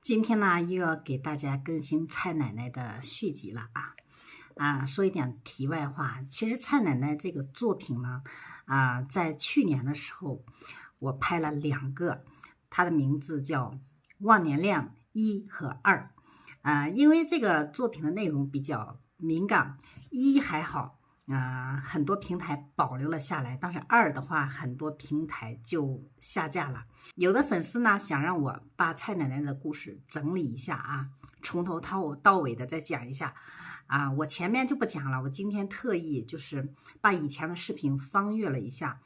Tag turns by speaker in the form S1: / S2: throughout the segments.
S1: 今天呢，又要给大家更新蔡奶奶的续集了说一点题外话，其实蔡奶奶这个作品呢，在去年的时候，我拍了2个，它的名字叫《忘年恋1和2》。因为这个作品的内容比较敏感，1还好。很多平台保留了下来，但是2的话，很多平台就下架了。有的粉丝呢想让我把蔡奶奶的故事整理一下从头到尾的再讲一下我前面就不讲了。我今天特意就是把以前的视频翻阅了一下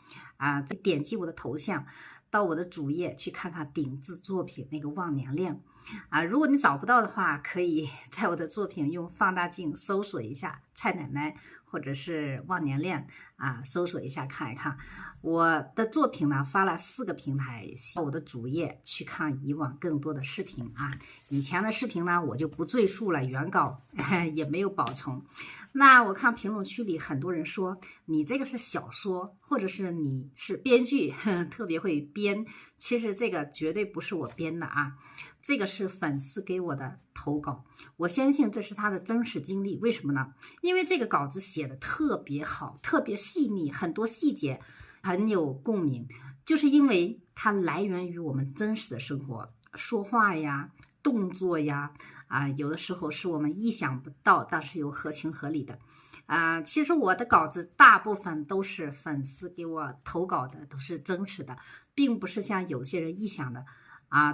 S1: 再点击我的头像，到我的主页去看看顶字作品那个忘年恋如果你找不到的话，可以在我的作品用放大镜搜索一下蔡奶奶或者是忘年恋搜索一下看一看。我的作品呢发了4个平台，到我的主页去看以往更多的视频以前的视频呢我就不赘述了，原稿也没有保存。那我看评论区里很多人说你这个是小说，或者是你是编剧特别会编，其实这个绝对不是我编的这个是粉丝给我的投稿，我相信这是他的真实经历。为什么呢？因为这个稿子写的特别好，特别细腻，很多细节很有共鸣，就是因为它来源于我们真实的生活，说话呀，动作呀有的时候是我们意想不到，但是又合情合理的其实我的稿子大部分都是粉丝给我投稿的，都是真实的，并不是像有些人臆想的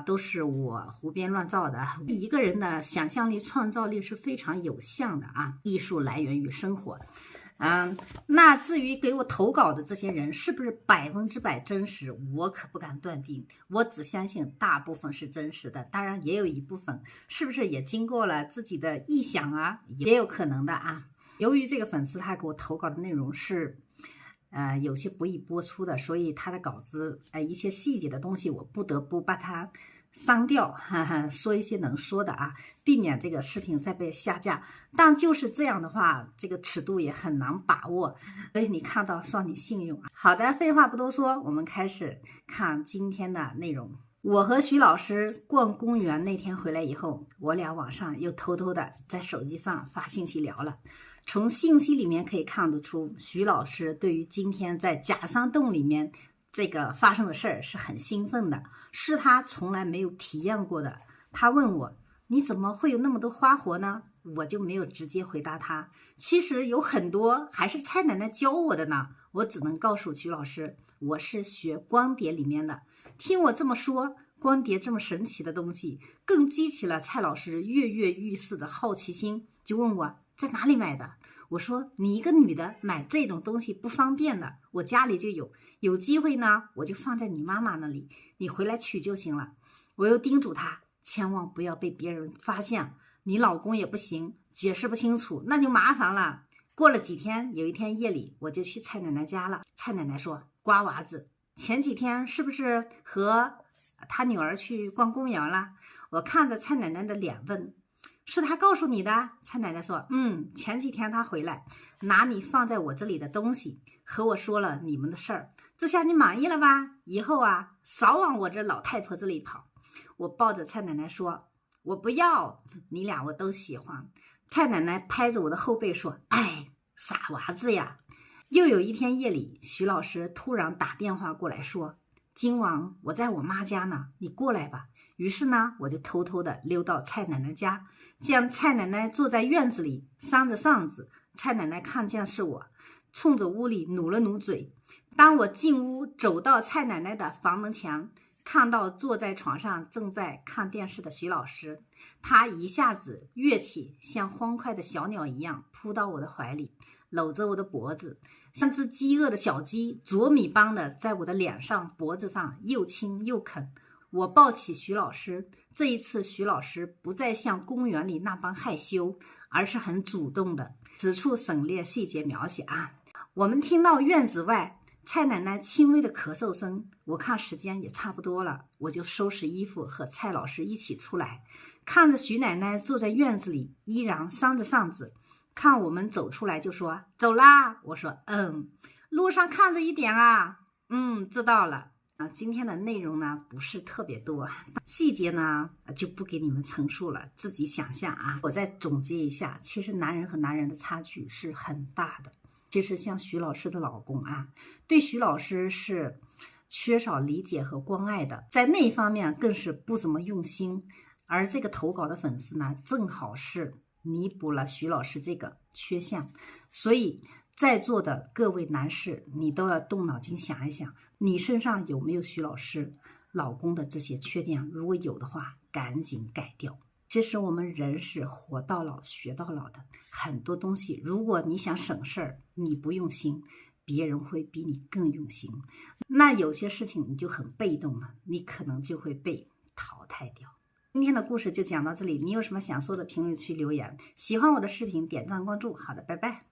S1: 都是我胡编乱造的。一个人的想象力、创造力是非常有限的艺术来源于生活那至于给我投稿的这些人是不是100%真实，我可不敢断定，我只相信大部分是真实的，当然也有一部分是不是也经过了自己的臆想也有可能的由于这个粉丝他给我投稿的内容是有些不宜播出的，所以他的稿子一些细节的东西我不得不把它删掉说一些能说的避免这个视频再被下架。但就是这样的话，这个尺度也很难把握，所以你看到算你幸运好的，废话不多说，我们开始看今天的内容。我和徐老师逛公园那天回来以后，我俩晚上又偷偷的在手机上发信息聊了。从信息里面可以看得出，徐老师对于今天在假山洞里面这个发生的事儿是很兴奋的，是他从来没有体验过的。他问我，你怎么会有那么多花活呢？我就没有直接回答他，其实有很多还是蔡奶奶教我的呢。我只能告诉徐老师，我是学光碟里面的。听我这么说，光碟这么神奇的东西，更激起了蔡老师跃跃欲试的好奇心，就问我在哪里买的。我说你一个女的买这种东西不方便的，我家里就有机会呢我就放在你妈妈那里，你回来取就行了。我又叮嘱她千万不要被别人发现，你老公也不行，解释不清楚那就麻烦了。过了几天，有一天夜里我就去蔡奶奶家了。蔡奶奶说，瓜娃子前几天是不是和她女儿去逛公园了？我看着蔡奶奶的脸问，是他告诉你的？蔡奶奶说，前几天他回来拿你放在我这里的东西，和我说了你们的事儿，这下你满意了吧？以后少往我这老太婆这里跑。我抱着蔡奶奶说，我不要，你俩我都喜欢。蔡奶奶拍着我的后背说，哎，傻娃子呀。又有一天夜里，徐老师突然打电话过来说，今晚我在我妈家呢，你过来吧。于是呢，我就偷偷的溜到蔡奶奶家，见蔡奶奶坐在院子里扇着扇子。蔡奶奶看见是我，冲着屋里努了努嘴。当我进屋走到蔡奶奶的房门前，看到坐在床上正在看电视的徐老师，他一下子跃起，像欢快的小鸟一样扑到我的怀里，搂着我的脖子，像只饥饿的小鸡，啄米般的在我的脸上脖子上又亲又啃。我抱起徐老师，这一次徐老师不再像公园里那般害羞，而是很主动的指出省略细节描写我们听到院子外蔡奶奶轻微的咳嗽声，我看时间也差不多了，我就收拾衣服和蔡老师一起出来，看着徐奶奶坐在院子里依然扇着扇子，看我们走出来就说，走啦。我说路上看着一点知道了今天的内容呢不是特别多，细节呢就不给你们陈述了，自己想象啊。我再总结一下，其实男人和男人的差距是很大的。其实像徐老师的老公啊，对徐老师是缺少理解和关爱的，在那一方面更是不怎么用心。而这个投稿的粉丝呢，正好是弥补了徐老师这个缺项，所以在座的各位男士，你都要动脑筋想一想，你身上有没有徐老师老公的这些缺点？如果有的话，赶紧改掉。其实我们人是活到老学到老的，很多东西如果你想省事儿，你不用心，别人会比你更用心。那有些事情你就很被动了，你可能就会被淘汰掉。今天的故事就讲到这里，你有什么想说的评论区留言。喜欢我的视频点赞关注。好的，拜拜。